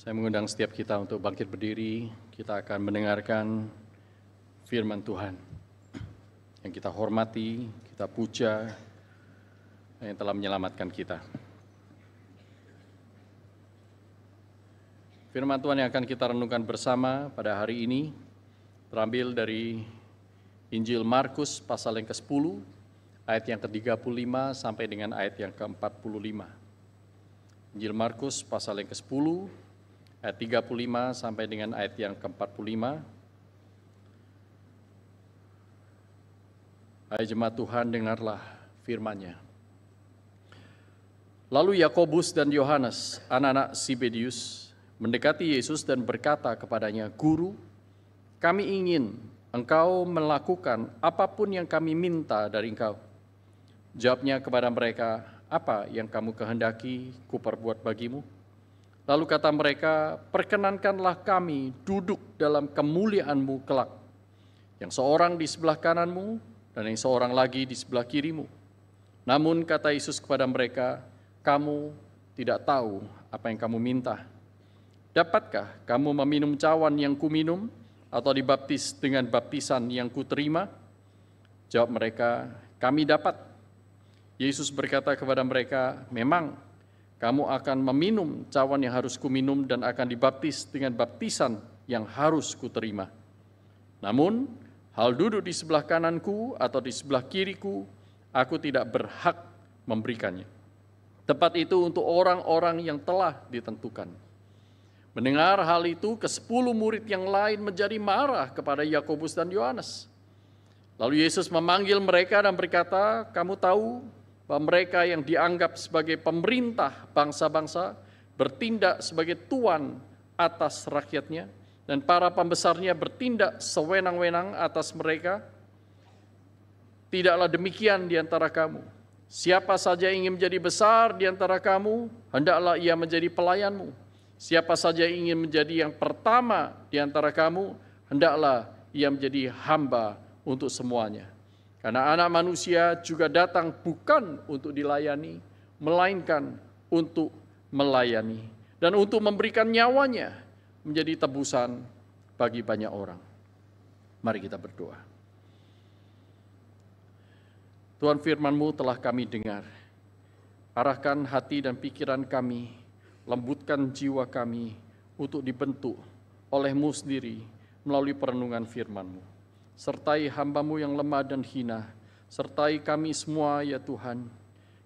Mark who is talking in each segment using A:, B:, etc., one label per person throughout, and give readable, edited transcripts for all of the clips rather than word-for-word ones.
A: Saya mengundang setiap kita untuk bangkit berdiri. Kita akan mendengarkan firman Tuhan yang kita hormati, kita puja, yang telah menyelamatkan kita. Firman Tuhan yang akan kita renungkan bersama pada hari ini terambil dari Injil Markus pasal yang ke-10, ayat yang ke-35 sampai dengan ayat yang ke-45. Injil Markus pasal yang ke-10, ayat 35 sampai dengan ayat yang ke-45. Hai jemaat Tuhan, dengarlah firman-Nya. Lalu Yakobus dan Yohanes, anak-anak Zebedius, mendekati Yesus dan berkata kepadanya, "Guru, kami ingin Engkau melakukan apapun yang kami minta dari Engkau." Jawabnya kepada mereka, "Apa yang kamu kehendaki kuperbuat bagimu?" Lalu kata mereka, "Perkenankanlah kami duduk dalam kemuliaan-Mu kelak, yang seorang di sebelah kananmu dan yang seorang lagi di sebelah kirimu." Namun kata Yesus kepada mereka, "Kamu tidak tahu apa yang kamu minta. Dapatkah kamu meminum cawan yang kuminum atau dibaptis dengan baptisan yang kuterima?" Jawab mereka, "Kami dapat." Yesus berkata kepada mereka, "Memang kamu akan meminum cawan yang harus kuminum dan akan dibaptis dengan baptisan yang harus kuterima. Namun, hal duduk di sebelah kananku atau di sebelah kiriku, aku tidak berhak memberikannya. Tempat itu untuk orang-orang yang telah ditentukan." Mendengar hal itu, ke-10 murid yang lain menjadi marah kepada Yakobus dan Yohanes. Lalu Yesus memanggil mereka dan berkata, "Kamu tahu bahwa mereka yang dianggap sebagai pemerintah bangsa-bangsa bertindak sebagai tuan atas rakyatnya, dan para pembesarnya bertindak sewenang-wenang atas mereka. Tidaklah demikian di antara kamu. Siapa saja ingin menjadi besar di antara kamu, hendaklah ia menjadi pelayanmu. Siapa saja ingin menjadi yang pertama di antara kamu, hendaklah ia menjadi hamba untuk semuanya. Karena Anak Manusia juga datang bukan untuk dilayani, melainkan untuk melayani, dan untuk memberikan nyawanya menjadi tebusan bagi banyak orang." Mari kita berdoa. Tuhan, firman-Mu telah kami dengar. Arahkan hati dan pikiran kami, lembutkan jiwa kami untuk dibentuk oleh-Mu sendiri melalui perenungan firman-Mu. Sertai hamba-Mu yang lemah dan hina, sertai kami semua ya Tuhan.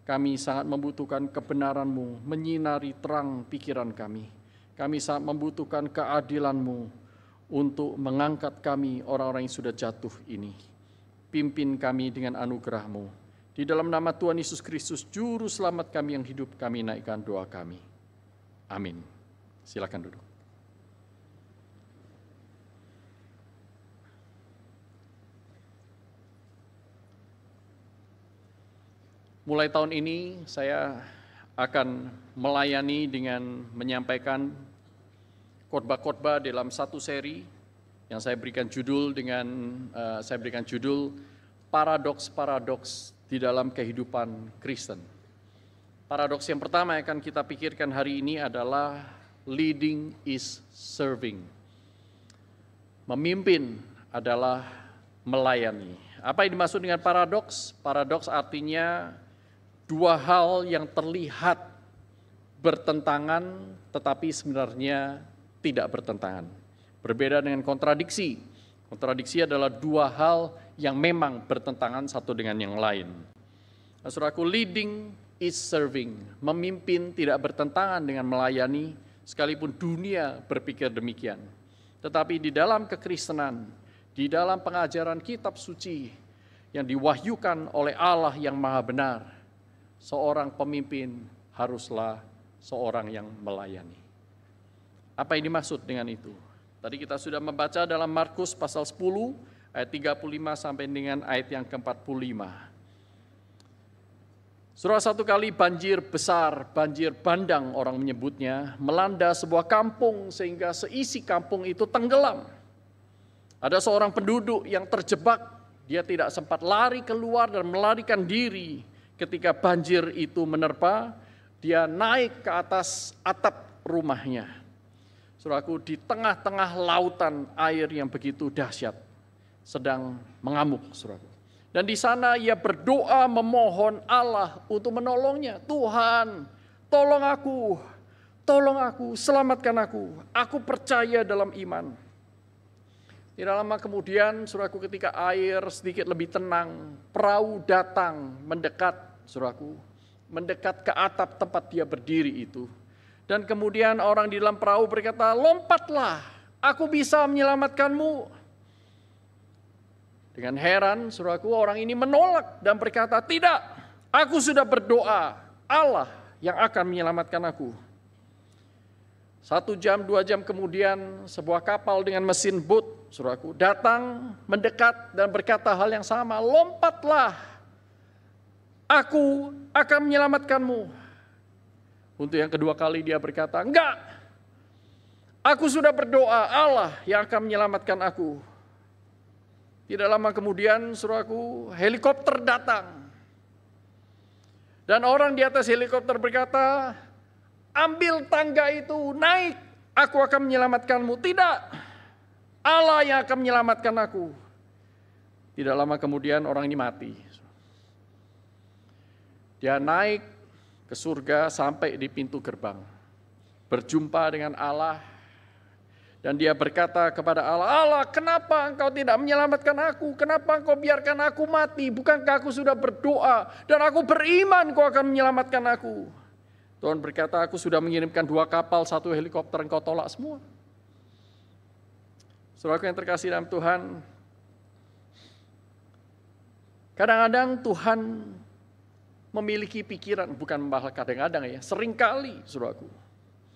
A: Kami sangat membutuhkan kebenaran-Mu menyinari terang pikiran kami. Kami sangat membutuhkan keadilan-Mu untuk mengangkat kami orang-orang yang sudah jatuh ini. Pimpin kami dengan anugerah-Mu. Di dalam nama Tuhan Yesus Kristus, Juru Selamat kami yang hidup, kami naikkan doa kami. Amin. Silakan duduk. Mulai tahun ini saya akan melayani dengan menyampaikan khotbah-khotbah dalam satu seri yang saya berikan judul paradoks-paradoks di dalam kehidupan Kristen. Paradoks yang pertama yang akan kita pikirkan hari ini adalah leading is serving. Memimpin adalah melayani. Apa yang dimaksud dengan paradoks? Paradoks artinya dua hal yang terlihat bertentangan tetapi sebenarnya tidak bertentangan. Berbeda dengan kontradiksi. Kontradiksi adalah dua hal yang memang bertentangan satu dengan yang lain. Nah, saudaraku, leading is serving. Memimpin tidak bertentangan dengan melayani, sekalipun dunia berpikir demikian. Tetapi di dalam kekristenan, di dalam pengajaran kitab suci yang diwahyukan oleh Allah yang maha benar, seorang pemimpin haruslah seorang yang melayani. Apa yang dimaksud dengan itu? Tadi kita sudah membaca dalam Markus pasal 10 ayat 35 sampai dengan ayat yang ke-45. Saudara, satu kali banjir besar, banjir bandang orang menyebutnya, melanda sebuah kampung sehingga seisi kampung itu tenggelam. Ada seorang penduduk yang terjebak, dia tidak sempat lari keluar dan melarikan diri. Ketika banjir itu menerpa, dia naik ke atas atap rumahnya. Saudaraku, di tengah-tengah lautan air yang begitu dahsyat sedang mengamuk, saudaraku. Dan di sana ia berdoa memohon Allah untuk menolongnya. Tuhan, tolong aku, selamatkan aku percaya dalam iman. Tidak lama kemudian, saudaraku, ketika air sedikit lebih tenang, perahu datang mendekat, saudaraku, mendekat ke atap tempat dia berdiri itu. Dan kemudian orang di dalam perahu berkata, lompatlah, aku bisa menyelamatkanmu. Dengan heran, saudaraku, orang ini menolak dan berkata, tidak, aku sudah berdoa, Allah yang akan menyelamatkan aku. 1 jam, 2 jam kemudian, sebuah kapal dengan mesin boat, saudaraku, datang, mendekat dan berkata hal yang sama, lompatlah, aku akan menyelamatkanmu. Untuk yang kedua kali dia berkata, enggak, aku sudah berdoa, Allah yang akan menyelamatkan aku. Tidak lama kemudian, saudaraku, helikopter datang. Dan orang di atas helikopter berkata, ambil tangga itu, naik, aku akan menyelamatkanmu. Tidak, Allah yang akan menyelamatkan aku. Tidak lama kemudian orang ini mati. Dia naik ke surga sampai di pintu gerbang. Berjumpa dengan Allah. Dan dia berkata kepada Allah, Allah, kenapa engkau tidak menyelamatkan aku? Kenapa engkau biarkan aku mati? Bukankah aku sudah berdoa dan aku beriman kau akan menyelamatkan aku? Tuhan berkata, aku sudah mengirimkan 2 kapal, 1 helikopter, engkau tolak semua. Saudaraku yang terkasih dalam Tuhan, kadang-kadang Tuhan memiliki pikiran, bukan malah kadang-kadang ya, seringkali, saudaraku.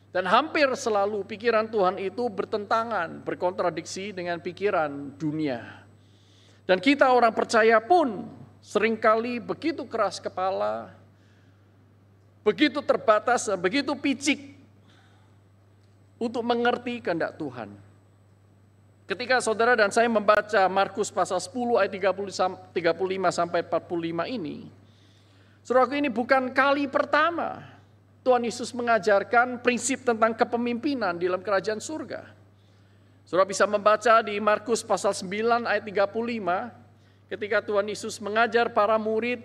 A: Dan hampir selalu pikiran Tuhan itu bertentangan, berkontradiksi dengan pikiran dunia. Dan kita orang percaya pun seringkali begitu keras kepala, begitu terbatas, begitu picik untuk mengerti kehendak Tuhan. Ketika saudara dan saya membaca Markus pasal 10 ayat 35 sampai 45 ini, saudaraku, ini bukan kali pertama Tuhan Yesus mengajarkan prinsip tentang kepemimpinan di dalam kerajaan surga. Saudara bisa membaca di Markus pasal 9 ayat 35, ketika Tuhan Yesus mengajar para murid,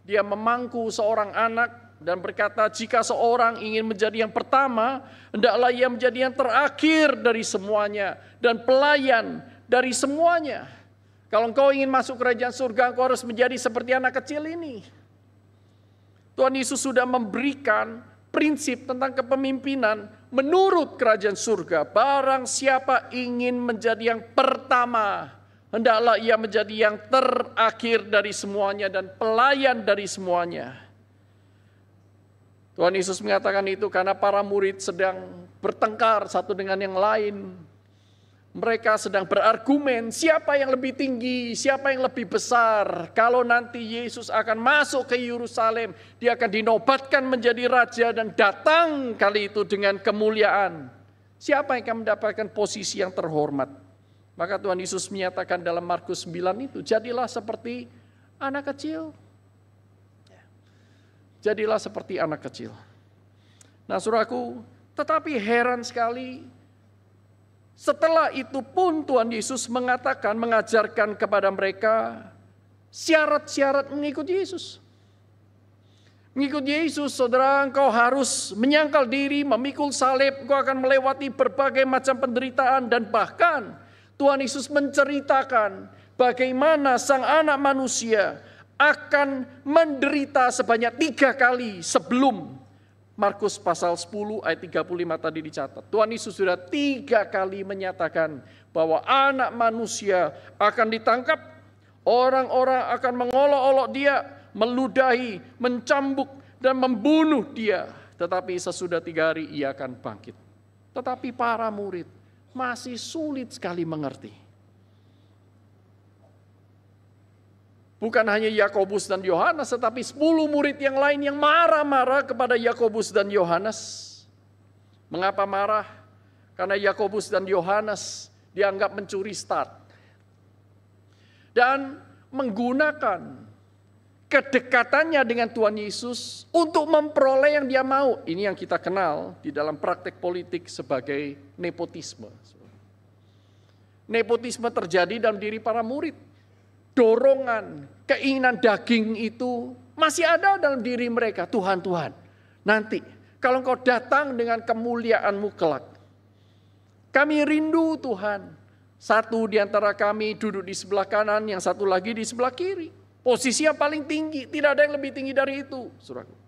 A: dia memangku seorang anak dan berkata, jika seorang ingin menjadi yang pertama, hendaklah ia menjadi yang terakhir dari semuanya dan pelayan dari semuanya. Kalau engkau ingin masuk kerajaan surga, engkau harus menjadi seperti anak kecil ini. Tuhan Yesus sudah memberikan prinsip tentang kepemimpinan menurut kerajaan surga. Barang siapa ingin menjadi yang pertama, hendaklah ia menjadi yang terakhir dari semuanya dan pelayan dari semuanya. Tuhan Yesus mengatakan itu karena para murid sedang bertengkar satu dengan yang lain. Mereka sedang berargumen, siapa yang lebih tinggi, siapa yang lebih besar. Kalau nanti Yesus akan masuk ke Yerusalem, dia akan dinobatkan menjadi raja dan datang kali itu dengan kemuliaan. Siapa yang akan mendapatkan posisi yang terhormat? Maka Tuhan Yesus menyatakan dalam Markus 9 itu, jadilah seperti anak kecil. Jadilah seperti anak kecil. Nah, saudaraku, tetapi heran sekali, setelah itu pun Tuhan Yesus mengajarkan kepada mereka syarat-syarat mengikuti Yesus. Mengikuti Yesus, saudara, engkau harus menyangkal diri, memikul salib, engkau akan melewati berbagai macam penderitaan, dan bahkan Tuhan Yesus menceritakan bagaimana Sang Anak Manusia akan menderita sebanyak 3 kali sebelum Markus pasal 10 ayat 35 tadi dicatat. Tuhan Yesus sudah 3 kali menyatakan bahwa anak manusia akan ditangkap. Orang-orang akan mengolok-olok dia, meludahi, mencambuk, dan membunuh dia. Tetapi sesudah 3 hari ia akan bangkit. Tetapi para murid masih sulit sekali mengerti. Bukan hanya Yakobus dan Yohanes, tetapi 10 murid yang lain yang marah-marah kepada Yakobus dan Yohanes. Mengapa marah? Karena Yakobus dan Yohanes dianggap mencuri start. Dan menggunakan kedekatannya dengan Tuhan Yesus untuk memperoleh yang dia mau. Ini yang kita kenal di dalam praktek politik sebagai nepotisme. Nepotisme terjadi dalam diri para murid. Dorongan, keinginan daging itu masih ada dalam diri mereka. Tuhan, nanti kalau Engkau datang dengan kemuliaan-Mu kelak, kami rindu Tuhan. Satu di antara kami duduk di sebelah kanan, yang satu lagi di sebelah kiri. Posisi yang paling tinggi, tidak ada yang lebih tinggi dari itu, saudaraku.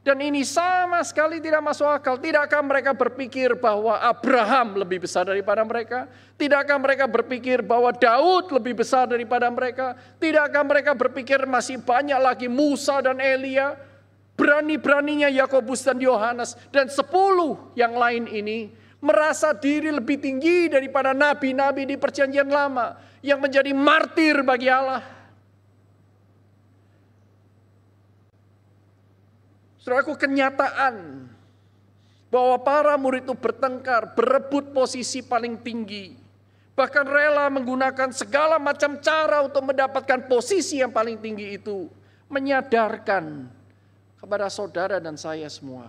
A: Dan ini sama sekali tidak masuk akal. Tidakkah mereka berpikir bahwa Abraham lebih besar daripada mereka? Tidakkah mereka berpikir bahwa Daud lebih besar daripada mereka? Tidakkah mereka berpikir masih banyak lagi Musa dan Elia? Berani-beraninya Yakobus dan Yohanes dan 10 yang lain ini merasa diri lebih tinggi daripada nabi-nabi di Perjanjian Lama yang menjadi martir bagi Allah. Saudaraku, kenyataan bahwa para murid itu bertengkar, berebut posisi paling tinggi, bahkan rela menggunakan segala macam cara untuk mendapatkan posisi yang paling tinggi itu, menyadarkan kepada saudara dan saya semua.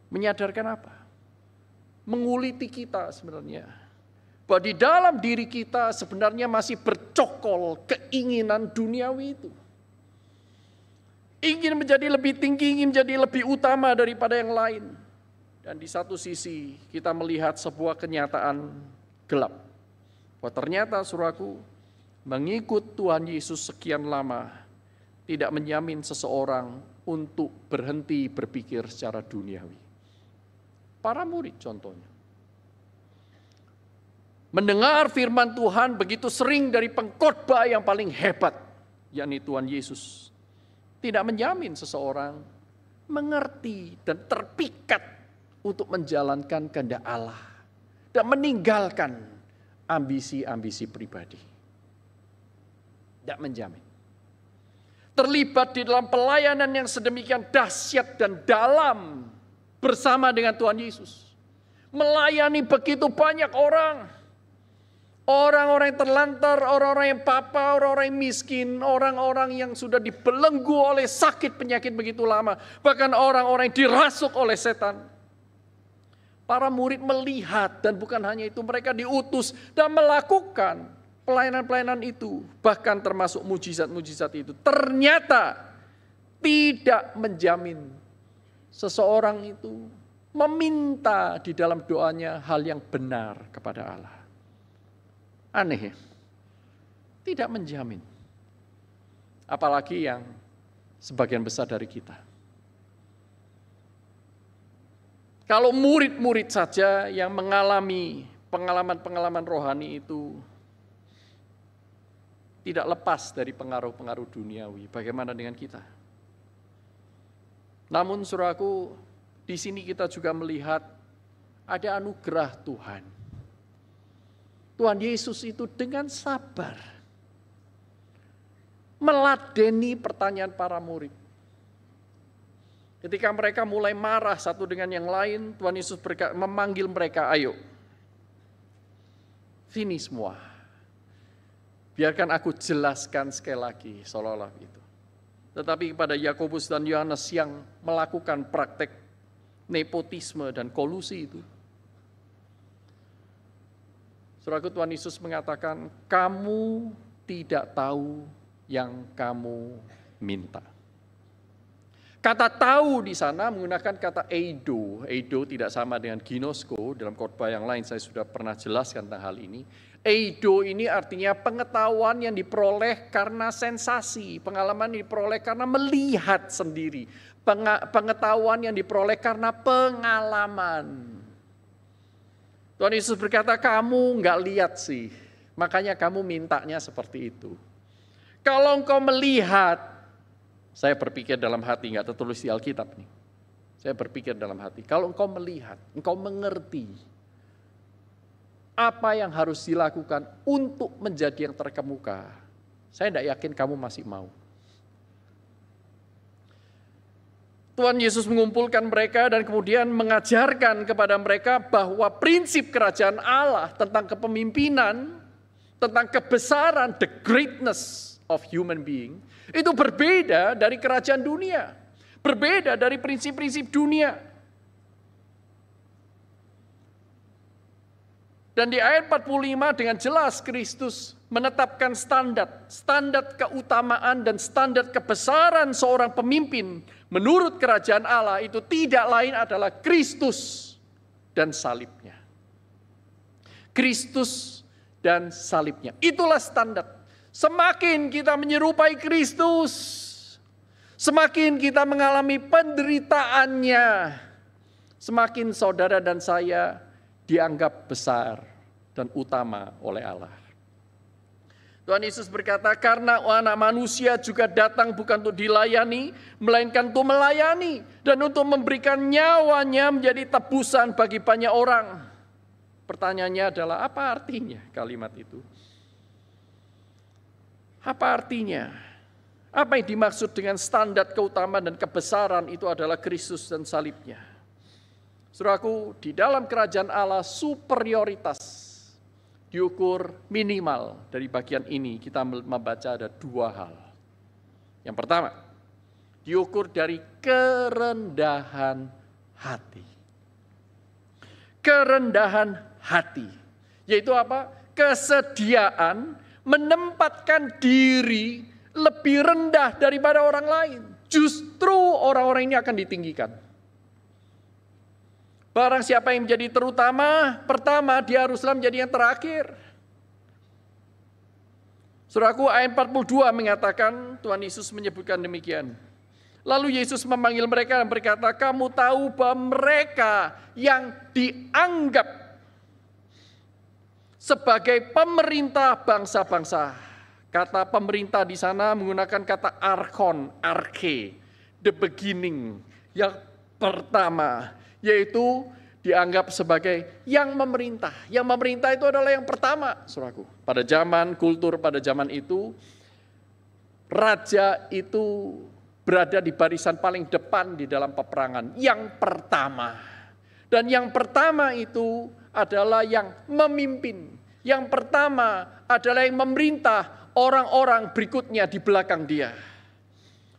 A: Menyadarkan apa? Menguliti kita sebenarnya. Bahwa di dalam diri kita sebenarnya masih bercokol keinginan duniawi itu. Ingin menjadi lebih tinggi, ingin menjadi lebih utama daripada yang lain. Dan di satu sisi kita melihat sebuah kenyataan gelap. Bahwa ternyata saudaraku, mengikut Tuhan Yesus sekian lama tidak menjamin seseorang untuk berhenti berpikir secara duniawi. Para murid contohnya. Mendengar firman Tuhan begitu sering dari pengkhotbah yang paling hebat, yakni Tuhan Yesus. Tidak menjamin seseorang mengerti dan terpikat untuk menjalankan kehendak Allah dan meninggalkan ambisi-ambisi pribadi. Tidak menjamin. Terlibat di dalam pelayanan yang sedemikian dahsyat dan dalam bersama dengan Tuhan Yesus. Melayani begitu banyak orang. Orang-orang yang terlantar, orang-orang yang papa, orang-orang yang miskin, orang-orang yang sudah dibelenggu oleh sakit penyakit begitu lama. Bahkan orang-orang yang dirasuk oleh setan. Para murid melihat dan bukan hanya itu, mereka diutus dan melakukan pelayanan-pelayanan itu. Bahkan termasuk mujizat-mujizat itu. Ternyata tidak menjamin seseorang itu meminta di dalam doanya hal yang benar kepada Allah. Aneh ya? Tidak menjamin. Apalagi yang sebagian besar dari kita. Kalau murid-murid saja yang mengalami pengalaman-pengalaman rohani itu tidak lepas dari pengaruh-pengaruh duniawi, bagaimana dengan kita? Namun saudaraku, di sini kita juga melihat ada anugerah Tuhan. Tuhan Yesus itu dengan sabar meladeni pertanyaan para murid. Ketika mereka mulai marah satu dengan yang lain, Tuhan Yesus memanggil mereka, ayo, sini semua. Biarkan aku jelaskan sekali lagi, seolah-olah itu. Tetapi kepada Yakobus dan Yohanes yang melakukan praktek nepotisme dan kolusi itu, saudaraku, Tuhan Yesus mengatakan, kamu tidak tahu yang kamu minta. Kata tahu di sana menggunakan kata eido. Eido tidak sama dengan ginosko. Dalam khotbah yang lain saya sudah pernah jelaskan tentang hal ini. Eido ini artinya pengetahuan yang diperoleh karena sensasi. Pengalaman yang diperoleh karena melihat sendiri. Pengetahuan yang diperoleh karena pengalaman. Tuhan Yesus berkata, kamu enggak lihat sih, makanya kamu mintanya seperti itu. Kalau engkau melihat, saya berpikir dalam hati, enggak tertulis di Alkitab nih. Saya berpikir dalam hati, kalau engkau melihat, engkau mengerti apa yang harus dilakukan untuk menjadi yang terkemuka, saya enggak yakin kamu masih mau. Tuhan Yesus mengumpulkan mereka dan kemudian mengajarkan kepada mereka bahwa prinsip kerajaan Allah tentang kepemimpinan, tentang kebesaran, the greatness of human being, itu berbeda dari kerajaan dunia, berbeda dari prinsip-prinsip dunia. Dan di ayat 45 dengan jelas Kristus menetapkan standar keutamaan dan standar kebesaran seorang pemimpin menurut kerajaan Allah itu tidak lain adalah Kristus dan salibnya. Kristus dan salibnya. Itulah standar. Semakin kita menyerupai Kristus, semakin kita mengalami penderitaannya, semakin saudara dan saya dianggap besar dan utama oleh Allah. Tuhan Yesus berkata, karena anak manusia juga datang bukan untuk dilayani, melainkan untuk melayani dan untuk memberikan nyawanya menjadi tebusan bagi banyak orang. Pertanyaannya adalah, apa artinya kalimat itu? Apa artinya? Apa yang dimaksud dengan standar keutamaan dan kebesaran itu adalah Kristus dan salibnya? Saudaraku, di dalam kerajaan Allah superioritas diukur minimal. Dari bagian ini kita membaca ada dua hal. Yang pertama, diukur dari kerendahan hati. Kerendahan hati. Yaitu apa? Kesediaan menempatkan diri lebih rendah daripada orang lain. Justru orang-orang ini akan ditinggikan. Barang siapa yang menjadi terutama, pertama dia haruslah menjadi yang terakhir. Saudaraku, ayat 42 mengatakan, Tuhan Yesus menyebutkan demikian. Lalu Yesus memanggil mereka dan berkata, kamu tahu bahwa mereka yang dianggap sebagai pemerintah bangsa-bangsa. Kata pemerintah di sana menggunakan kata arkon, arche, the beginning, yang pertama. Yaitu dianggap sebagai yang memerintah. Yang memerintah itu adalah yang pertama, saudaraku. Pada zaman kultur, pada zaman itu, raja itu berada di barisan paling depan di dalam peperangan. Yang pertama. Dan yang pertama itu adalah yang memimpin. Yang pertama adalah yang memerintah orang-orang berikutnya di belakang dia.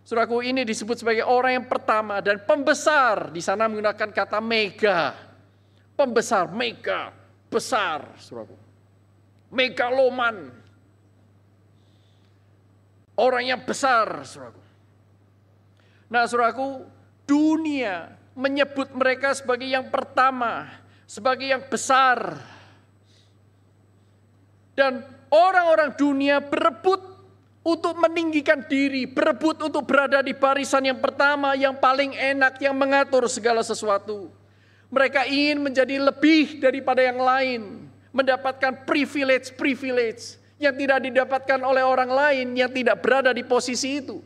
A: Saudaraku, ini disebut sebagai orang yang pertama dan pembesar. Di sana menggunakan kata mega. Pembesar, mega, besar, saudaraku. Megaloman. Orang yang besar, saudaraku. Nah, saudaraku, dunia menyebut mereka sebagai yang pertama, sebagai yang besar. Dan orang-orang dunia berebut untuk meninggikan diri, berebut untuk berada di barisan yang pertama, yang paling enak, yang mengatur segala sesuatu. Mereka ingin menjadi lebih daripada yang lain, mendapatkan privilege yang tidak didapatkan oleh orang lain yang tidak berada di posisi itu.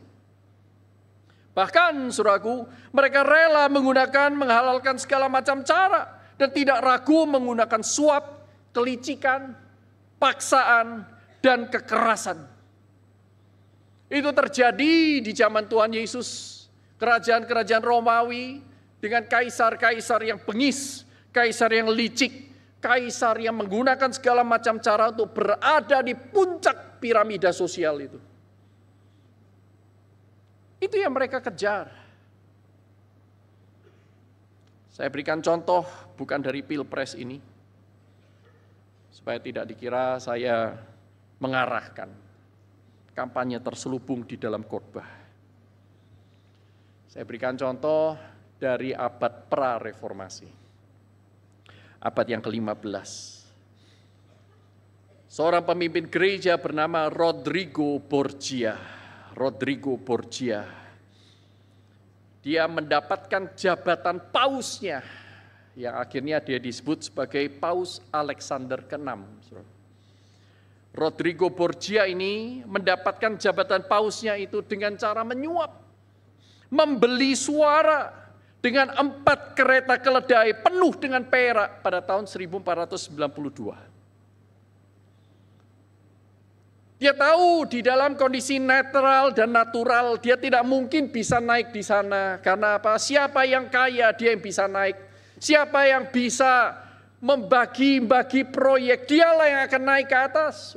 A: Bahkan, saudaraku, mereka rela menghalalkan segala macam cara dan tidak ragu menggunakan suap, kelicikan, paksaan, dan kekerasan. Itu terjadi di zaman Tuhan Yesus. Kerajaan-kerajaan Romawi dengan kaisar-kaisar yang bengis, kaisar yang licik, kaisar yang menggunakan segala macam cara untuk berada di puncak piramida sosial itu. Itu yang mereka kejar. Saya berikan contoh bukan dari Pilpres ini, supaya tidak dikira saya mengarahkan. Kampanye terselubung di dalam khotbah. Saya berikan contoh dari abad pra-reformasi. Abad yang ke-15. Seorang pemimpin gereja bernama Rodrigo Borgia. Dia mendapatkan jabatan pausnya, yang akhirnya dia disebut sebagai Paus Alexander ke-6. Rodrigo Borgia ini mendapatkan jabatan pausnya itu dengan cara menyuap, membeli suara dengan 4 kereta keledai penuh dengan perak pada tahun 1492. Dia tahu di dalam kondisi netral dan natural dia tidak mungkin bisa naik di sana. Karena apa? Siapa yang kaya dia yang bisa naik. Siapa yang bisa membagi-bagi proyek, dialah yang akan naik ke atas.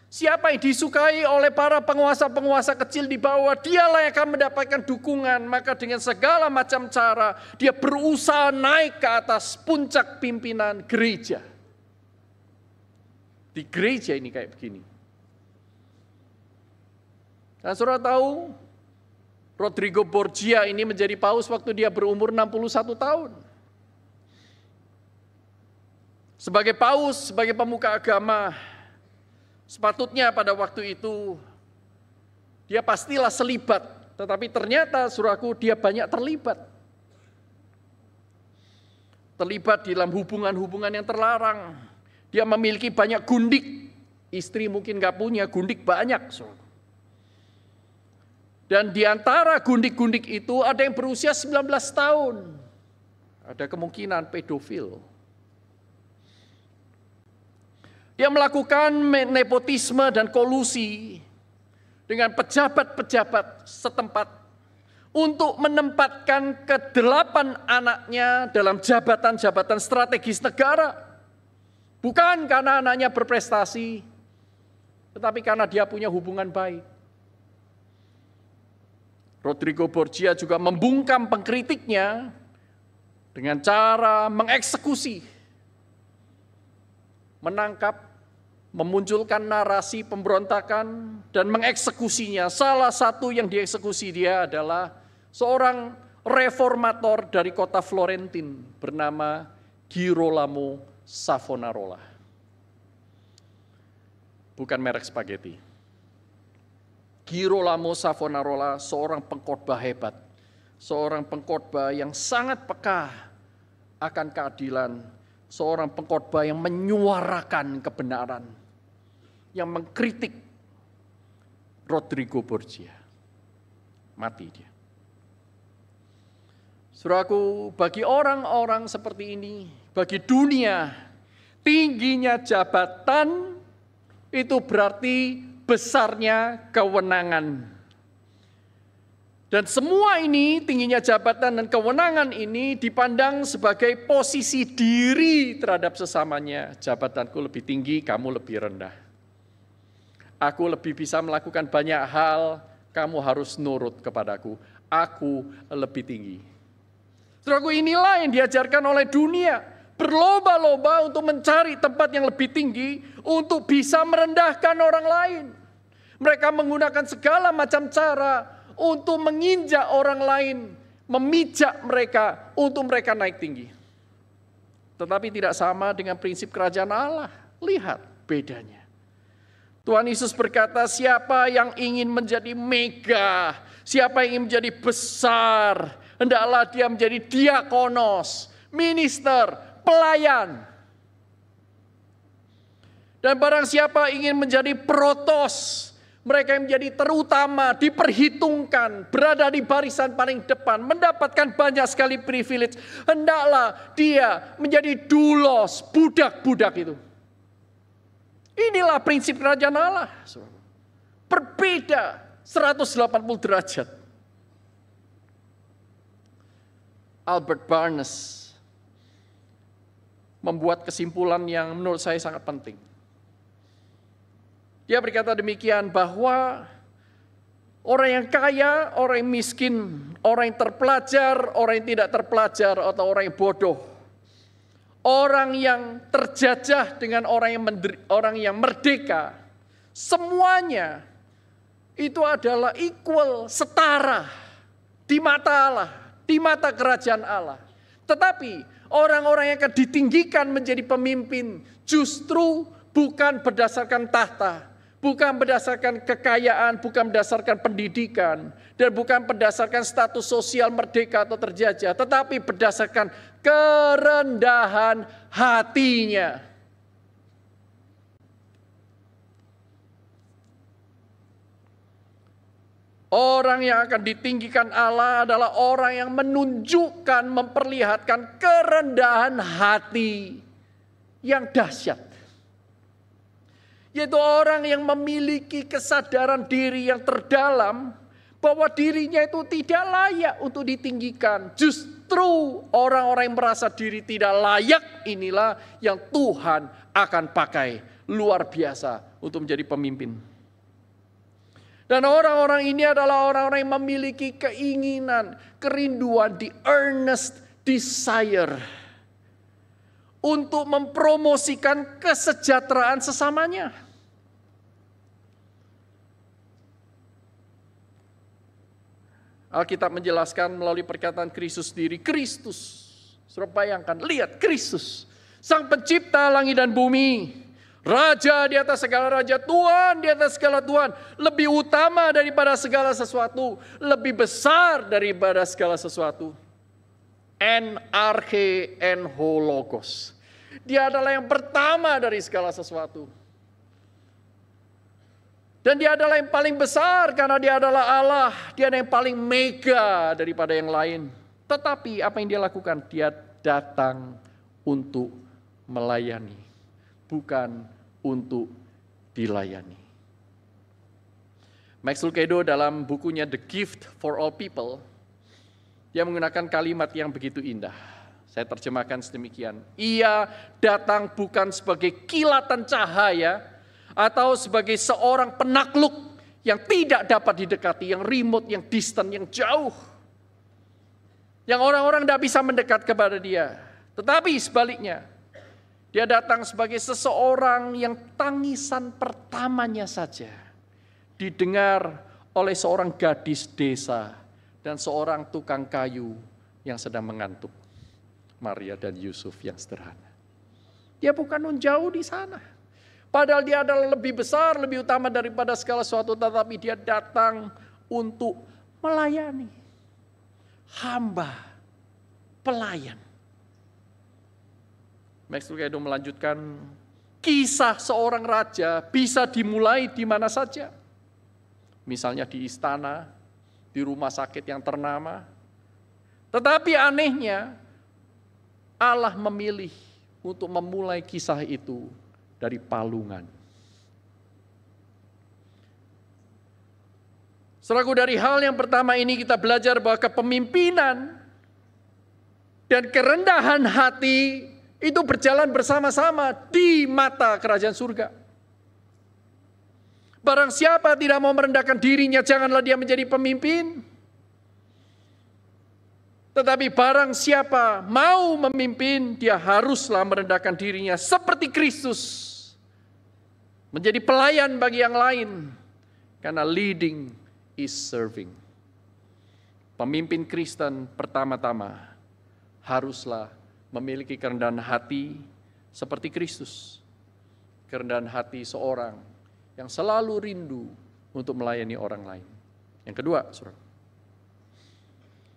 A: Siapa yang disukai oleh para penguasa-penguasa kecil di bawah, dialah yang akan mendapatkan dukungan. Maka dengan segala macam cara, dia berusaha naik ke atas puncak pimpinan gereja. Di gereja ini kayak begini. Dan saudara tahu, Rodrigo Borgia ini menjadi paus waktu dia berumur 61 tahun. Sebagai paus, sebagai pemuka agama, sepatutnya pada waktu itu dia pastilah selibat, tetapi ternyata saudaraku dia banyak terlibat. Terlibat dalam hubungan-hubungan yang terlarang. Dia memiliki banyak gundik. Istri mungkin gak punya, gundik banyak. Saudaraku. Dan di antara gundik-gundik itu ada yang berusia 19 tahun. Ada kemungkinan pedofil. Dia melakukan nepotisme dan kolusi dengan pejabat-pejabat setempat untuk menempatkan ke-8 anaknya dalam jabatan-jabatan strategis negara. Bukan karena anaknya berprestasi, tetapi karena dia punya hubungan baik. Rodrigo Borgia juga membungkam pengkritiknya dengan cara mengeksekusi, menangkap, memunculkan narasi pemberontakan dan mengeksekusinya. Salah satu yang dieksekusi dia adalah seorang reformator dari kota Florentin bernama Girolamo Savonarola. Bukan merek spaghetti. Girolamo Savonarola seorang pengkhotbah hebat, seorang pengkhotbah yang sangat peka akan keadilan, seorang pengkhotbah yang menyuarakan kebenaran, yang mengkritik Rodrigo Borgia. Mati dia. Saudaraku, bagi orang-orang seperti ini, bagi dunia, tingginya jabatan itu berarti besarnya kewenangan. Dan semua ini, tingginya jabatan dan kewenangan ini dipandang sebagai posisi diri terhadap sesamanya. Jabatanku lebih tinggi, kamu lebih rendah. Aku lebih bisa melakukan banyak hal, kamu harus nurut kepadaku. Aku lebih tinggi. Saudaraku, inilah yang diajarkan oleh dunia. Berlomba-lomba untuk mencari tempat yang lebih tinggi untuk bisa merendahkan orang lain. Mereka menggunakan segala macam cara untuk menginjak orang lain, memijak mereka untuk mereka naik tinggi. Tetapi tidak sama dengan prinsip kerajaan Allah. Lihat bedanya. Tuhan Yesus berkata, siapa yang ingin menjadi mega, siapa yang ingin menjadi besar, hendaklah dia menjadi diakonos, minister, pelayan. Dan barang siapa ingin menjadi protos, mereka yang menjadi terutama, diperhitungkan, berada di barisan paling depan, mendapatkan banyak sekali privilege. Hendaklah dia menjadi doulos, budak-budak itu. Inilah prinsip kerajaan Allah. Berbeda 180 derajat. Albert Barnes membuat kesimpulan yang menurut saya sangat penting. Dia berkata demikian, bahwa orang yang kaya, orang yang miskin, orang yang terpelajar, orang yang tidak terpelajar, atau orang yang bodoh, orang yang terjajah dengan orang yang merdeka, semuanya itu adalah equal, setara di mata Allah, di mata kerajaan Allah. Tetapi orang-orang yang akan ditinggikan menjadi pemimpin justru bukan berdasarkan tahta, bukan berdasarkan kekayaan, bukan berdasarkan pendidikan, dan bukan berdasarkan status sosial merdeka atau terjajah, tetapi berdasarkan kerendahan hatinya. Orang yang akan ditinggikan Allah adalah orang yang menunjukkan, memperlihatkan kerendahan hati yang dahsyat. Yaitu orang yang memiliki kesadaran diri yang terdalam bahwa dirinya itu tidak layak untuk ditinggikan. Justru orang-orang yang merasa diri tidak layak inilah yang Tuhan akan pakai luar biasa untuk menjadi pemimpin. Dan orang-orang ini adalah orang-orang yang memiliki keinginan, kerinduan, the earnest desire untuk mempromosikan kesejahteraan sesamanya. Alkitab menjelaskan melalui perkataan Kristus sendiri, Kristus. Saudara bayangkan, lihat Kristus, Sang Pencipta langit dan bumi, Raja di atas segala raja, Tuhan di atas segala Tuhan, lebih utama daripada segala sesuatu, lebih besar daripada segala sesuatu. En arche en ho logos. Dia adalah yang pertama dari segala sesuatu. Dan dia adalah yang paling besar karena dia adalah Allah. Dia adalah yang paling mega daripada yang lain. Tetapi apa yang dia lakukan? Dia datang untuk melayani, bukan untuk dilayani. Max Lucado dalam bukunya The Gift for All People, dia menggunakan kalimat yang begitu indah. Saya terjemahkan sedemikian. Ia datang bukan sebagai kilatan cahaya, atau sebagai seorang penakluk yang tidak dapat didekati, yang remote, yang distant, yang jauh. Yang orang-orang tidak bisa mendekat kepada dia. Tetapi sebaliknya, dia datang sebagai seseorang yang tangisan pertamanya saja didengar oleh seorang gadis desa dan seorang tukang kayu yang sedang mengantuk. Maria dan Yusuf yang sederhana. Dia bukan jauh di sana. Padahal dia adalah lebih besar, lebih utama daripada segala sesuatu. Tetapi dia datang untuk melayani. Hamba, pelayan. Max Lucado melanjutkan, kisah seorang raja bisa dimulai di mana saja. Misalnya di istana, di rumah sakit yang ternama. Tetapi anehnya, Allah memilih untuk memulai kisah itu dari palungan. Saudaraku, dari hal yang pertama ini kita belajar bahwa kepemimpinan dan kerendahan hati itu berjalan bersama-sama di mata kerajaan surga. Barang siapa tidak mau merendahkan dirinya, janganlah dia menjadi pemimpin. Tetapi barang siapa mau memimpin, dia haruslah merendahkan dirinya seperti Kristus. Menjadi pelayan bagi yang lain. Karena leading is serving. Pemimpin Kristen pertama-tama haruslah memiliki kerendahan hati seperti Kristus. Kerendahan hati seorang yang selalu rindu untuk melayani orang lain. Yang kedua, saudara.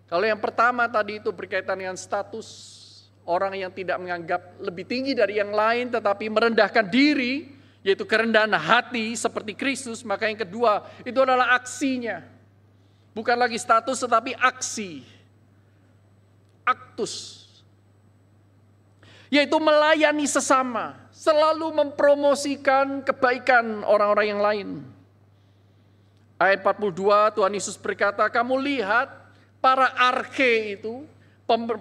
A: Kalau yang pertama tadi itu berkaitan dengan status orang yang tidak menganggap lebih tinggi dari yang lain tetapi merendahkan diri, yaitu kerendahan hati seperti Kristus, maka yang kedua itu adalah aksinya. Bukan lagi status tetapi aksi. Aktus. Yaitu melayani sesama, selalu mempromosikan kebaikan orang-orang yang lain. Ayat 42 Tuhan Yesus berkata, kamu lihat para arke itu,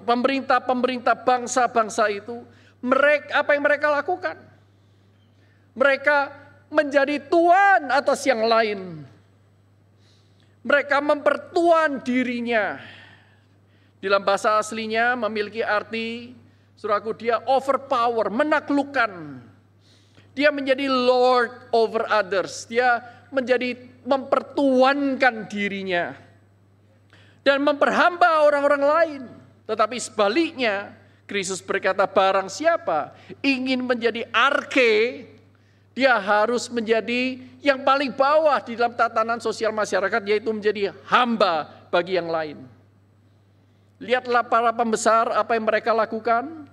A: pemerintah-pemerintah bangsa-bangsa itu, apa yang mereka lakukan? Mereka menjadi tuan atas yang lain. Mereka mempertuan dirinya. Dalam bahasa aslinya memiliki arti, saudaraku, dia overpower, menaklukkan. Dia menjadi lord over others. Dia menjadi mempertuankan dirinya. Dan memperhamba orang-orang lain. Tetapi sebaliknya, Kristus berkata, barang siapa ingin menjadi arke, dia harus menjadi yang paling bawah di dalam tatanan sosial masyarakat, yaitu menjadi hamba bagi yang lain. Lihatlah para pembesar apa yang mereka lakukan.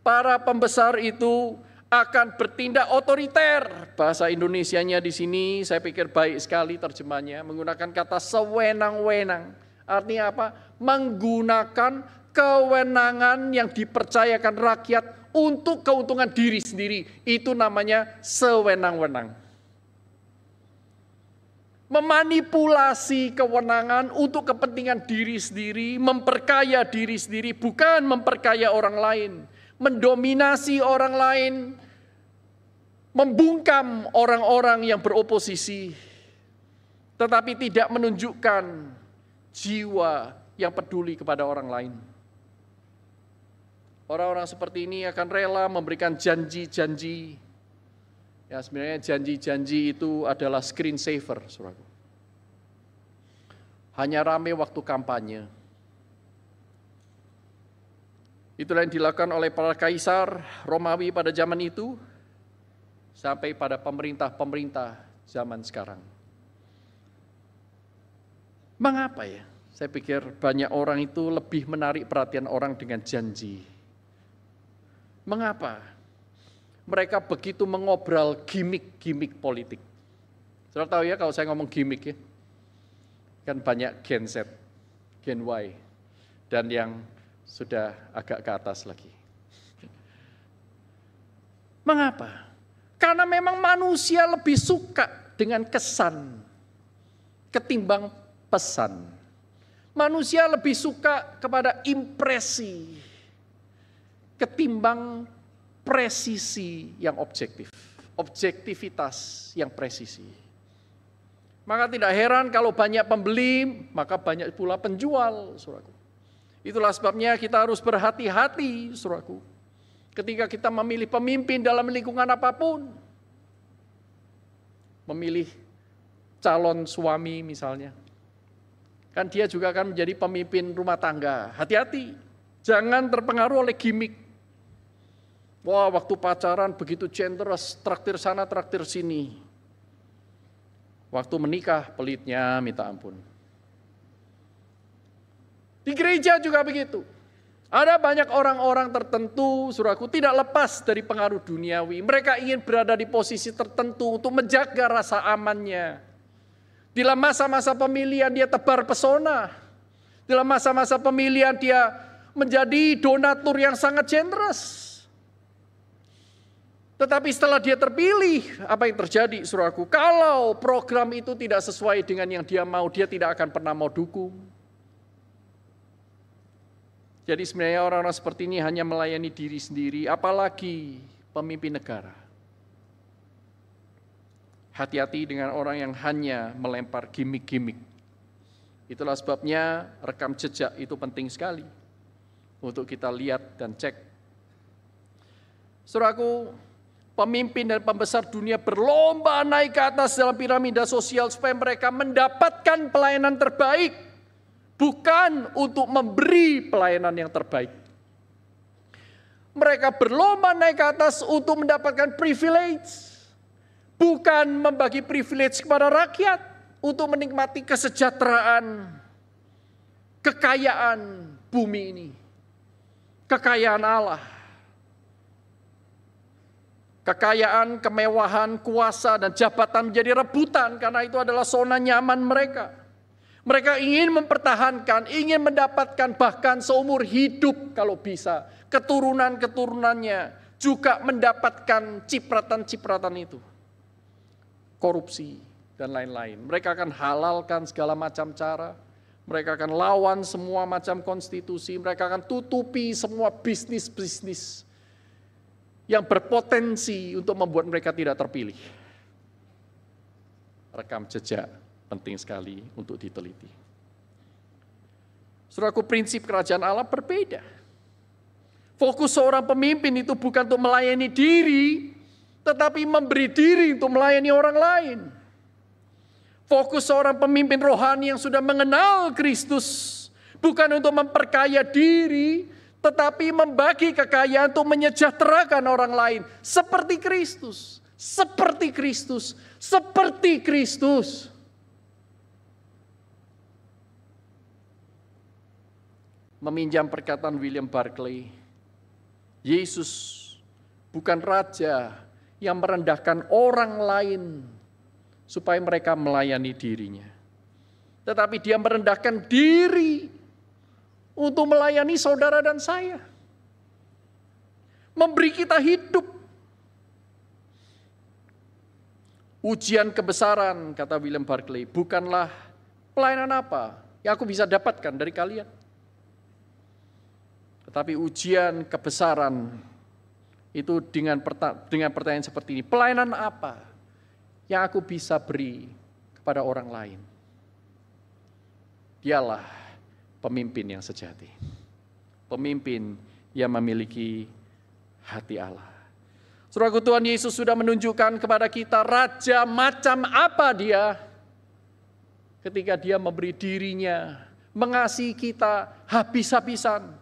A: Para pembesar itu akan bertindak otoriter. Bahasa Indonesianya di sini saya pikir baik sekali terjemahnya, menggunakan kata sewenang-wenang. Artinya apa? Menggunakan kewenangan yang dipercayakan rakyat untuk keuntungan diri sendiri. Itu namanya sewenang-wenang. Memanipulasi kewenangan untuk kepentingan diri sendiri, memperkaya diri sendiri, bukan memperkaya orang lain. Mendominasi orang lain, membungkam orang-orang yang beroposisi, tetapi tidak menunjukkan jiwa yang peduli kepada orang lain. Orang-orang seperti ini akan rela memberikan janji-janji. Ya, sebenarnya janji-janji itu adalah screen saver, saudaraku. Hanya rame waktu kampanye. Itulah yang dilakukan oleh para kaisar Romawi pada zaman itu, sampai pada pemerintah-pemerintah zaman sekarang. Mengapa ya? Saya pikir banyak orang itu lebih menarik perhatian orang dengan janji. Mengapa? Mereka begitu mengobrol gimmick-gimmick politik. Saudara tahu ya kalau saya ngomong gimmick ya, kan banyak Gen Z, Gen Y, dan yang sudah agak ke atas lagi. Mengapa? Karena memang manusia lebih suka dengan kesan ketimbang pesan. Manusia lebih suka kepada impresi ketimbang presisi yang objektif. Objektivitas yang presisi. Maka tidak heran kalau banyak pembeli, maka banyak pula penjual, saudaraku. Itulah sebabnya kita harus berhati-hati, saudaraku. Ketika kita memilih pemimpin dalam lingkungan apapun. Memilih calon suami misalnya. Kan dia juga akan menjadi pemimpin rumah tangga. Hati-hati, jangan terpengaruh oleh gimmick. Wah, waktu pacaran begitu generous, traktir sana, traktir sini. Waktu menikah, pelitnya minta ampun. Di gereja juga begitu. Ada banyak orang-orang tertentu, saudaraku, tidak lepas dari pengaruh duniawi. Mereka ingin berada di posisi tertentu untuk menjaga rasa amannya. Dalam masa-masa pemilihan dia tebar pesona. Dalam masa-masa pemilihan dia menjadi donatur yang sangat generous. Tetapi setelah dia terpilih, apa yang terjadi, saudaraku? Kalau program itu tidak sesuai dengan yang dia mau, dia tidak akan pernah mau dukung. Jadi sebenarnya orang-orang seperti ini hanya melayani diri sendiri, apalagi pemimpin negara. Hati-hati dengan orang yang hanya melempar gimmick-gimmick. Itulah sebabnya rekam jejak itu penting sekali untuk kita lihat dan cek. Saudaraku, pemimpin dan pembesar dunia berlomba naik ke atas dalam piramida sosial supaya mereka mendapatkan pelayanan terbaik, bukan untuk memberi pelayanan yang terbaik. Mereka berlomba naik ke atas untuk mendapatkan privilege, bukan membagi privilege kepada rakyat untuk menikmati kesejahteraan, kekayaan bumi ini, kekayaan Allah. Kekayaan, kemewahan, kuasa, dan jabatan menjadi rebutan karena itu adalah zona nyaman mereka. Mereka ingin mempertahankan, ingin mendapatkan bahkan seumur hidup kalau bisa. Keturunan-keturunannya juga mendapatkan cipratan-cipratan itu. Korupsi dan lain-lain. Mereka akan halalkan segala macam cara. Mereka akan lawan semua macam konstitusi. Mereka akan tutupi semua bisnis-bisnis yang berpotensi untuk membuat mereka tidak terpilih. Rekam jejak penting sekali untuk diteliti. Saudaraku, prinsip kerajaan Allah berbeda. Fokus seorang pemimpin itu bukan untuk melayani diri, tetapi memberi diri untuk melayani orang lain. Fokus seorang pemimpin rohani yang sudah mengenal Kristus, bukan untuk memperkaya diri, tetapi membagi kekayaan untuk menyejahterakan orang lain. Seperti Kristus. Seperti Kristus. Seperti Kristus. Meminjam perkataan William Barclay, Yesus bukan raja yang merendahkan orang lain supaya mereka melayani dirinya. Tetapi dia merendahkan diri untuk melayani saudara dan saya. Memberi kita hidup. Ujian kebesaran, kata William Barclay, bukanlah pelayanan apa yang aku bisa dapatkan dari kalian. Tetapi ujian kebesaran itu dengan pertanyaan seperti ini, pelayanan apa yang aku bisa beri kepada orang lain? Dialah pemimpin yang sejati. Pemimpin yang memiliki hati Allah. Saudaraku, Tuhan Yesus sudah menunjukkan kepada kita raja macam apa dia ketika dia memberi dirinya, mengasihi kita habis-habisan.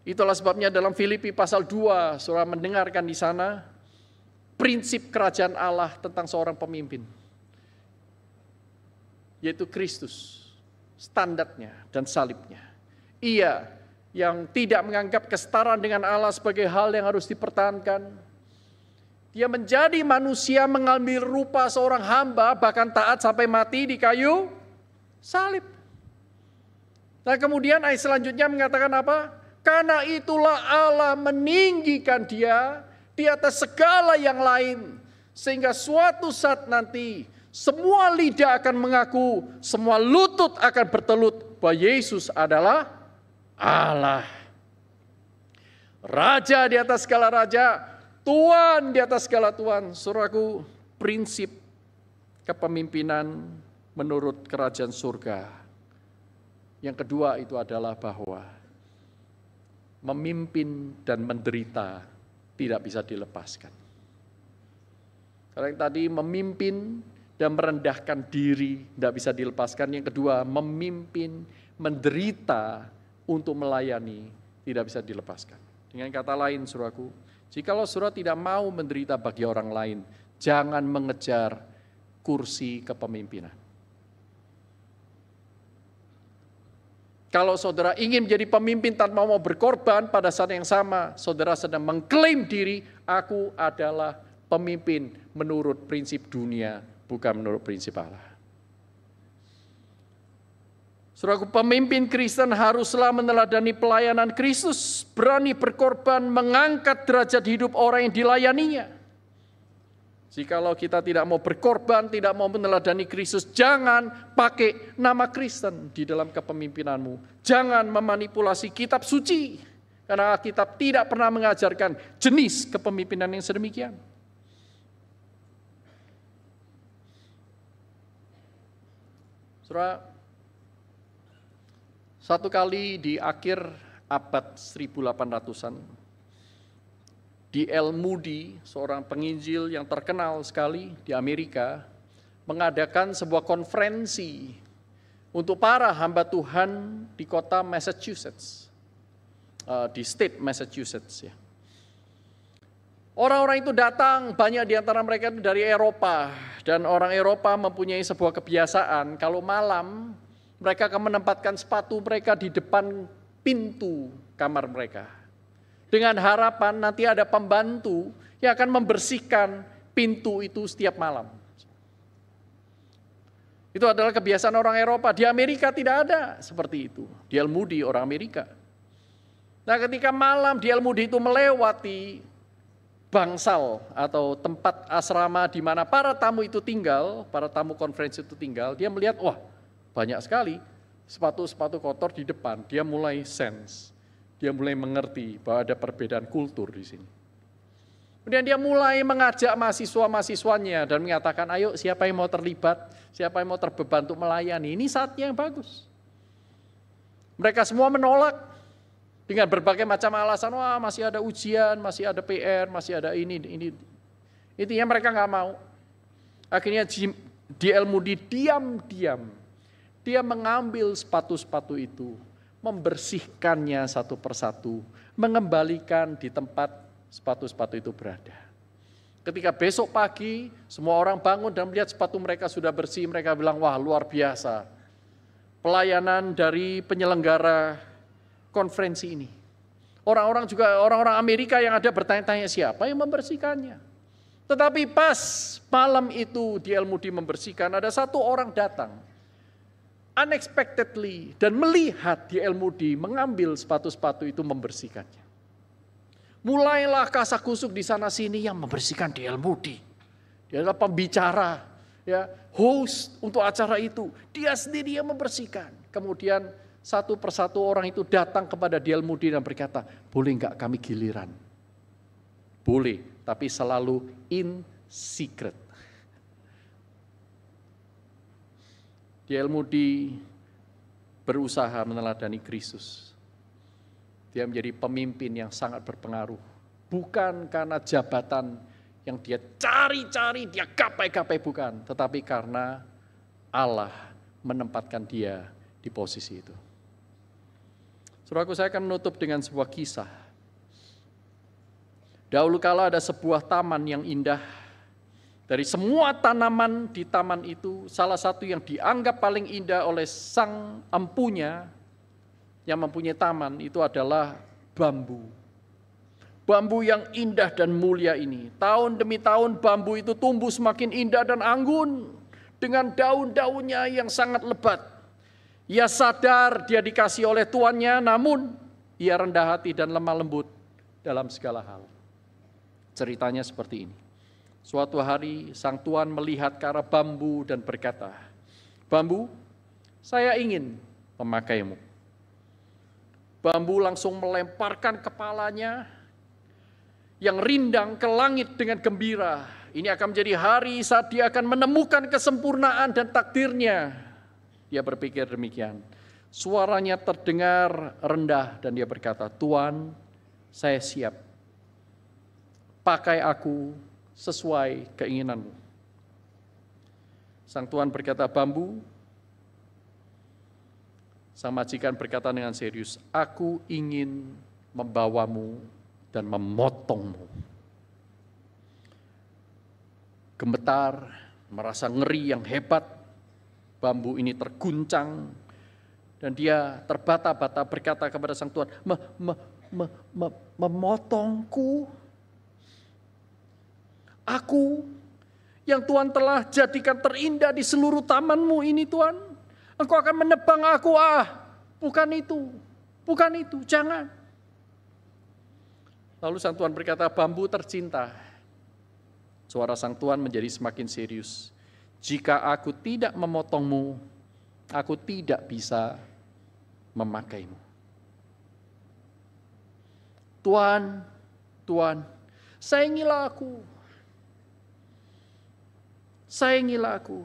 A: Itulah sebabnya dalam Filipi pasal 2, saudara mendengarkan di sana prinsip kerajaan Allah tentang seorang pemimpin, yaitu Kristus. Standarnya dan salibnya. Ia yang tidak menganggap kesetaraan dengan Allah sebagai hal yang harus dipertahankan. Dia menjadi manusia, mengambil rupa seorang hamba, bahkan taat sampai mati di kayu salib. Nah kemudian ayat selanjutnya mengatakan apa? Karena itulah Allah meninggikan dia di atas segala yang lain. Sehingga suatu saat nanti semua lidah akan mengaku, semua lutut akan bertelut bahwa Yesus adalah Allah. Raja di atas segala raja, Tuhan di atas segala Tuhan. Saudaraku, prinsip kepemimpinan menurut kerajaan surga. Yang kedua itu adalah bahwa memimpin dan menderita tidak bisa dilepaskan. Kalau yang tadi memimpin dan merendahkan diri tidak bisa dilepaskan. Yang kedua, memimpin, menderita untuk melayani tidak bisa dilepaskan. Dengan kata lain, saudaraku, jikalau saudara tidak mau menderita bagi orang lain, jangan mengejar kursi kepemimpinan. Kalau saudara ingin menjadi pemimpin tanpa mau berkorban, pada saat yang sama saudara sedang mengklaim diri, aku adalah pemimpin menurut prinsip dunia, bukan menurut prinsip Allah. Saudaraku, pemimpin Kristen haruslah meneladani pelayanan Kristus, berani berkorban, mengangkat derajat hidup orang yang dilayaninya. Jikalau kita tidak mau berkorban, tidak mau meneladani Kristus, jangan pakai nama Kristen di dalam kepemimpinanmu. Jangan memanipulasi kitab suci, karena kitab tidak pernah mengajarkan jenis kepemimpinan yang sedemikian. Saudara, satu kali di akhir abad 1800-an, D.L. Moody, seorang penginjil yang terkenal sekali di Amerika, mengadakan sebuah konferensi untuk para hamba Tuhan di kota Massachusetts, di state Massachusetts. Ya. Orang-orang itu datang, banyak di antara mereka itu dari Eropa, dan orang Eropa mempunyai sebuah kebiasaan, kalau malam mereka akan menempatkan sepatu mereka di depan pintu kamar mereka. Dengan harapan nanti ada pembantu yang akan membersihkan pintu itu setiap malam. Itu adalah kebiasaan orang Eropa. Di Amerika tidak ada seperti itu. D.L. Moody orang Amerika. Nah ketika malam D.L. Moody itu melewati bangsal atau tempat asrama di mana para tamu itu tinggal, para tamu konferensi itu tinggal, dia melihat, wah banyak sekali sepatu-sepatu kotor di depan. Dia mulai sense. Dia mulai mengerti bahwa ada perbedaan kultur di sini. Kemudian dia mulai mengajak mahasiswa-mahasiswanya dan mengatakan, ayo siapa yang mau terlibat, siapa yang mau terbeban untuk melayani, ini saatnya yang bagus. Mereka semua menolak dengan berbagai macam alasan, wah masih ada ujian, masih ada PR, masih ada ini. Intinya mereka nggak mau. Akhirnya D.L. Moody diam-diam, dia mengambil sepatu-sepatu itu, membersihkannya satu persatu, mengembalikan di tempat sepatu-sepatu itu berada. Ketika besok pagi, semua orang bangun dan melihat sepatu mereka sudah bersih, mereka bilang, wah luar biasa. Pelayanan dari penyelenggara konferensi ini. Orang-orang Amerika yang ada bertanya-tanya siapa yang membersihkannya. Tetapi pas malam itu D.L. Moody membersihkan, ada satu orang datang unexpectedly dan melihat D.L. Moody mengambil sepatu-sepatu itu membersihkannya. Mulailah kasak-kusuk di sana-sini yang membersihkan D.L. Moody. Dia adalah pembicara, ya, host untuk acara itu. Dia sendiri yang membersihkan. Kemudian Satu persatu orang itu datang kepada Dielmudi dan berkata, boleh enggak kami giliran? Boleh, tapi selalu in secret. Dielmudi berusaha meneladani Kristus. Dia menjadi pemimpin yang sangat berpengaruh. Bukan karena jabatan yang dia cari-cari, dia gapai-gapai, bukan. Tetapi karena Allah menempatkan dia di posisi itu. Saudaraku, saya akan menutup dengan sebuah kisah. Dahulu kala ada sebuah taman yang indah. Dari semua tanaman di taman itu, salah satu yang dianggap paling indah oleh sang empunya, yang mempunyai taman, itu adalah bambu. Bambu yang indah dan mulia ini. Tahun demi tahun bambu itu tumbuh semakin indah dan anggun, dengan daun-daunnya yang sangat lebat. Ia sadar dia dikasih oleh tuannya, namun ia rendah hati dan lemah lembut dalam segala hal. Ceritanya seperti ini. Suatu hari sang tuan melihat ke arah bambu dan berkata, "Bambu, saya ingin memakaimu." Bambu langsung melemparkan kepalanya yang rindang ke langit dengan gembira. Ini akan menjadi hari saat dia akan menemukan kesempurnaan dan takdirnya. Dia berpikir demikian. Suaranya terdengar rendah dan dia berkata, "Tuan, saya siap. Pakai aku sesuai keinginanmu." Sang tuan berkata, "Bambu." Sang majikan berkata dengan serius, "Aku ingin membawamu dan memotongmu." Gemetar, merasa ngeri yang hebat, bambu ini terguncang, dan dia terbata-bata berkata kepada sang tuan, "Memotongku? Aku yang Tuhan telah jadikan terindah di seluruh tamanmu ini, Tuhan. Engkau akan menebang aku, bukan itu, jangan." Lalu sang tuan berkata, "Bambu tercinta." Suara sang tuan menjadi semakin serius. "Jika aku tidak memotongmu, aku tidak bisa memakaimu." "Tuan, sayangilah aku. Sayangilah aku.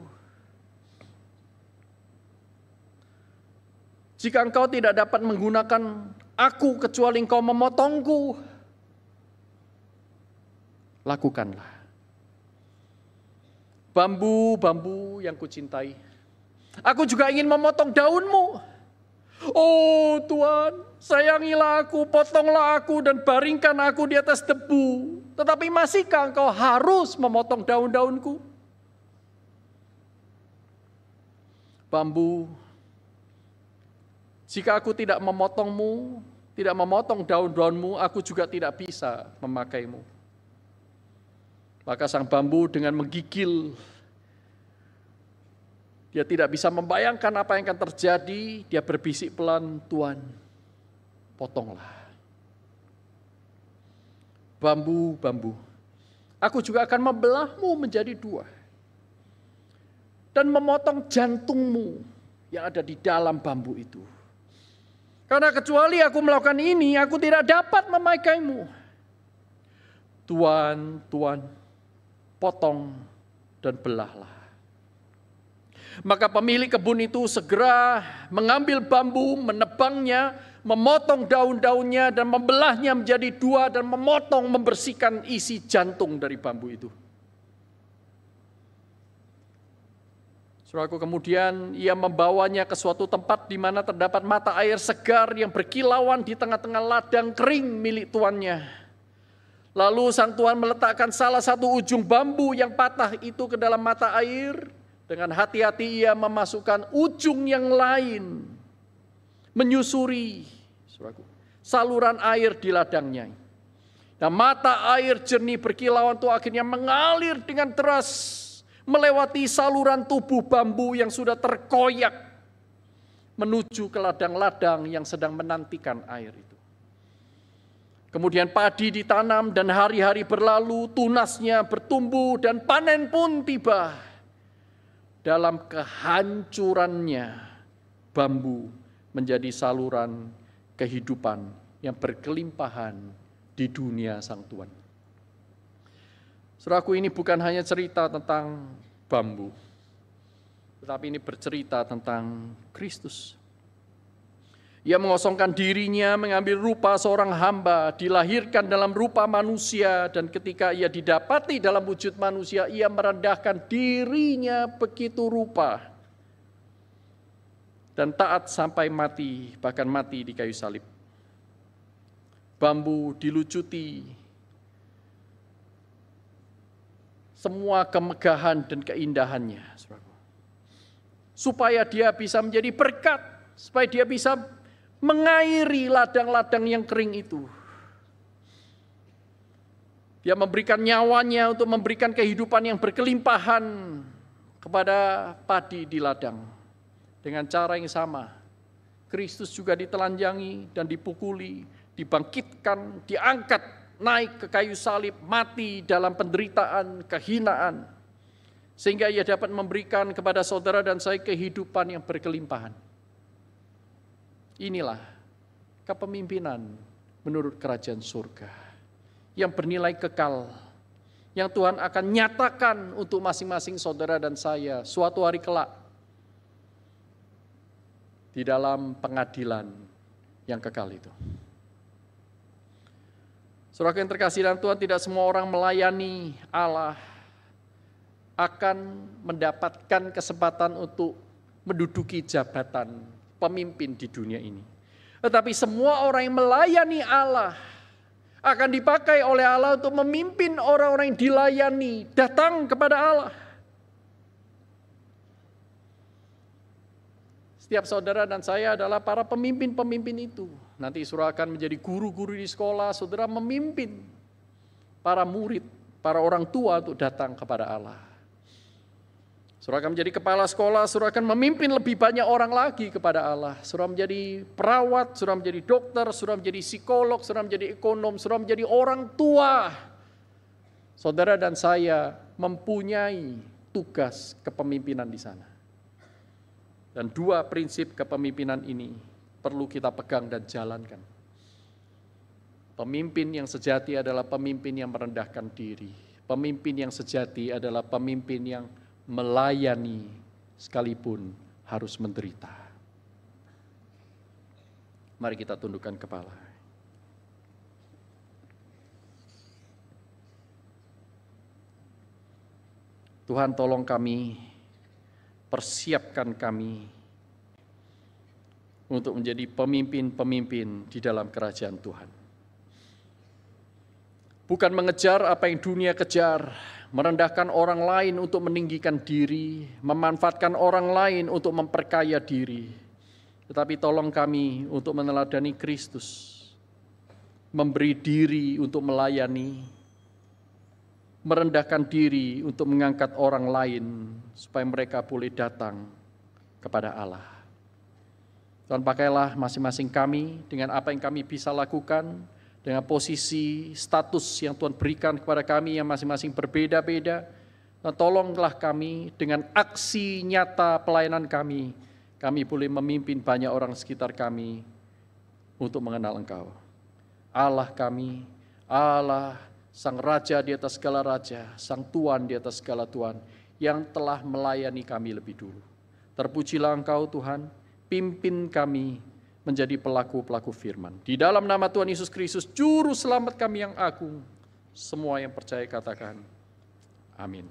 A: Jika engkau tidak dapat menggunakan aku kecuali engkau memotongku, lakukanlah." "Bambu yang kucintai, aku juga ingin memotong daunmu." "Oh Tuhan, sayangilah aku, potonglah aku dan baringkan aku di atas debu. Tetapi masihkah engkau harus memotong daun-daunku?" "Bambu, jika aku tidak memotongmu, tidak memotong daun-daunmu, aku juga tidak bisa memakaimu." Maka sang bambu dengan menggigil, dia tidak bisa membayangkan apa yang akan terjadi. Dia berbisik pelan, "Tuan, potonglah." "Bambu, aku juga akan membelahmu menjadi dua dan memotong jantungmu yang ada di dalam bambu itu. Karena kecuali aku melakukan ini, aku tidak dapat memakaimu." Tuan, potong dan belahlah." Maka pemilik kebun itu segera mengambil bambu, menebangnya, memotong daun-daunnya dan membelahnya menjadi dua dan memotong, membersihkan isi jantung dari bambu itu. Saudaraku, kemudian ia membawanya ke suatu tempat di mana terdapat mata air segar yang berkilauan di tengah-tengah ladang kering milik tuannya. Lalu sang tuan meletakkan salah satu ujung bambu yang patah itu ke dalam mata air. Dengan hati-hati ia memasukkan ujung yang lain, menyusuri saluran air di ladangnya. Dan mata air jernih berkilauan itu akhirnya mengalir dengan deras, melewati saluran tubuh bambu yang sudah terkoyak, menuju ke ladang-ladang yang sedang menantikan air itu. Kemudian padi ditanam dan hari-hari berlalu, tunasnya bertumbuh dan panen pun tiba. Dalam kehancurannya, bambu menjadi saluran kehidupan yang berkelimpahan di dunia Sang Tuhan. Saudaraku, ini bukan hanya cerita tentang bambu, tetapi ini bercerita tentang Kristus. Ia mengosongkan dirinya, mengambil rupa seorang hamba, dilahirkan dalam rupa manusia, dan ketika ia didapati dalam wujud manusia, ia merendahkan dirinya begitu rupa, dan taat sampai mati, bahkan mati di kayu salib. Bambu dilucuti semua kemegahan dan keindahannya, supaya dia bisa menjadi berkat, supaya dia bisa mengairi ladang-ladang yang kering itu. Dia memberikan nyawanya untuk memberikan kehidupan yang berkelimpahan kepada padi di ladang. Dengan cara yang sama, Kristus juga ditelanjangi dan dipukuli, dibangkitkan, diangkat, naik ke kayu salib, mati dalam penderitaan, kehinaan, sehingga ia dapat memberikan kepada saudara dan saya kehidupan yang berkelimpahan. Inilah kepemimpinan menurut kerajaan surga yang bernilai kekal, yang Tuhan akan nyatakan untuk masing-masing saudara dan saya suatu hari kelak di dalam pengadilan yang kekal itu. Saudara yang terkasih dalam Tuhan, tidak semua orang melayani Allah akan mendapatkan kesempatan untuk menduduki jabatan pemimpin di dunia ini. Tetapi semua orang yang melayani Allah akan dipakai oleh Allah untuk memimpin orang-orang yang dilayani datang kepada Allah. Setiap saudara dan saya adalah para pemimpin-pemimpin itu. Nanti saudara akan menjadi guru-guru di sekolah, saudara memimpin para murid, para orang tua untuk datang kepada Allah. Saudara akan menjadi kepala sekolah, saudara akan memimpin lebih banyak orang lagi kepada Allah. Saudara menjadi perawat, saudara menjadi dokter, saudara menjadi psikolog, saudara menjadi ekonom, saudara menjadi orang tua. Saudara dan saya mempunyai tugas kepemimpinan di sana. Dan dua prinsip kepemimpinan ini perlu kita pegang dan jalankan. Pemimpin yang sejati adalah pemimpin yang merendahkan diri. Pemimpin yang sejati adalah pemimpin yang melayani sekalipun harus menderita. Mari kita tundukkan kepala. Tuhan, tolong kami, persiapkan kami untuk menjadi pemimpin-pemimpin di dalam kerajaan Tuhan. Bukan mengejar apa yang dunia kejar, merendahkan orang lain untuk meninggikan diri, memanfaatkan orang lain untuk memperkaya diri. Tetapi tolong kami untuk meneladani Kristus, memberi diri untuk melayani, merendahkan diri untuk mengangkat orang lain, supaya mereka boleh datang kepada Allah. Tuhan, pakailah masing-masing kami dengan apa yang kami bisa lakukan, dengan posisi status yang Tuhan berikan kepada kami yang masing-masing berbeda-beda. Dan tolonglah kami dengan aksi nyata pelayanan kami boleh memimpin banyak orang sekitar kami untuk mengenal Engkau. Allah kami, Allah Sang Raja di atas segala Raja, Sang Tuan di atas segala Tuan, yang telah melayani kami lebih dulu. Terpujilah Engkau Tuhan, pimpin kami menjadi pelaku-pelaku firman. Di dalam nama Tuhan Yesus Kristus, Juru Selamat kami yang agung, semua yang percaya katakan, amin.